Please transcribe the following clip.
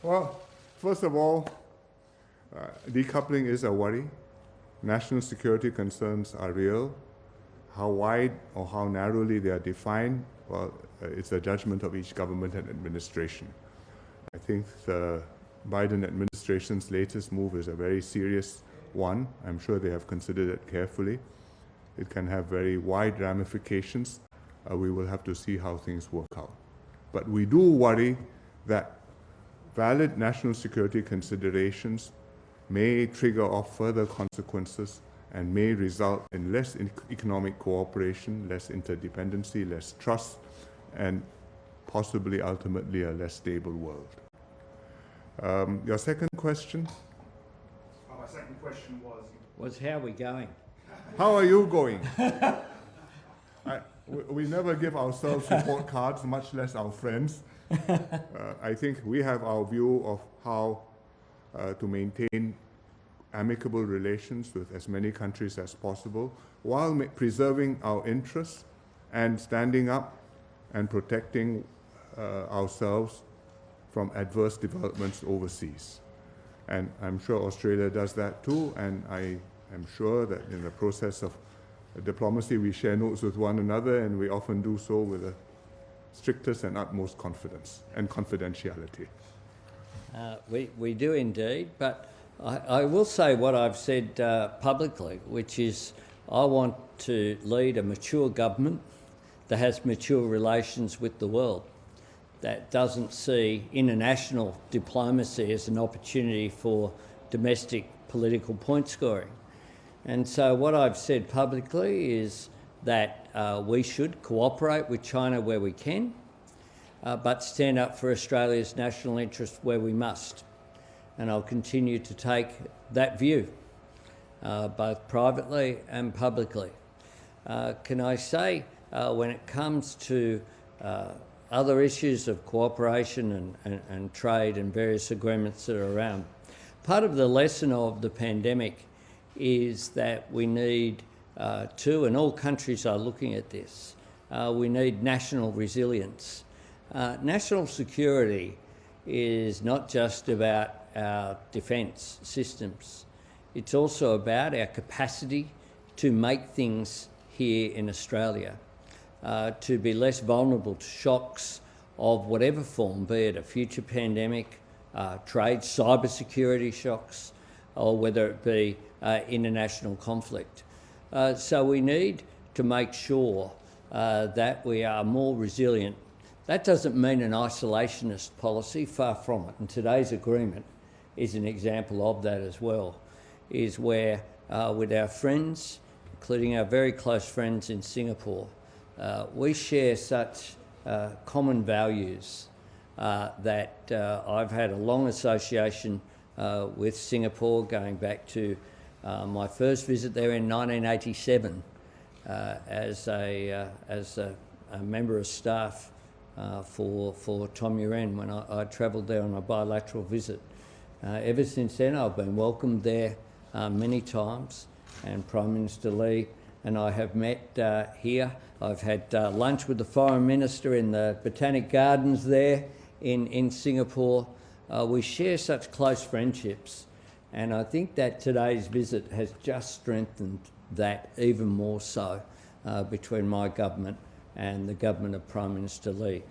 Well, first of all, decoupling is a worry. National security concerns are real. How wide or how narrowly they are defined, well, it's a judgment of each government and administration. I think the Biden administration's latest move is a very serious one. I'm sure they have considered it carefully. It can have very wide ramifications. We will have to see how things work out. But we do worry that valid national security considerations may trigger off further consequences and may result in less economic cooperation, less interdependency, less trust, and possibly ultimately a less stable world. Your second question? My second question was how are we going? How are you going? We never give ourselves report cards, much less our friends. I think we have our view of how to maintain amicable relations with as many countries as possible while preserving our interests and standing up and protecting ourselves from adverse developments overseas. And I'm sure Australia does that too, and I am sure that in the process of diplomacy we share notes with one another, and we often do so with the strictest and utmost confidence and confidentiality. We do indeed, but I will say what I've said publicly, which is I want to lead a mature government that has mature relations with the world, that doesn't see international diplomacy as an opportunity for domestic political point scoring. And so what I've said publicly is that we should cooperate with China where we can, but stand up for Australia's national interest where we must. And I'll continue to take that view, both privately and publicly. Can I say, when it comes to other issues of cooperation and trade and various agreements that are around, part of the lesson of the pandemic is that we need to, and all countries are looking at this, we need national resilience. National security is not just about our defence systems. It's also about our capacity to make things here in Australia, to be less vulnerable to shocks of whatever form, be it a future pandemic, trade, cybersecurity shocks, or whether it be international conflict. So we need to make sure that we are more resilient. That doesn't mean an isolationist policy, far from it. And today's agreement is an example of that as well, is where with our friends, including our very close friends in Singapore, we share such common values that I've had a long association with Singapore, going back to my first visit there in 1987 as a member of staff for Tom Uren when I travelled there on a bilateral visit. Ever since then, I've been welcomed there many times, and Prime Minister Lee and I have met here. I've had lunch with the Foreign Minister in the Botanic Gardens there in Singapore. We share such close friendships, and I think that today's visit has just strengthened that even more so between my government and the government of Prime Minister Lee.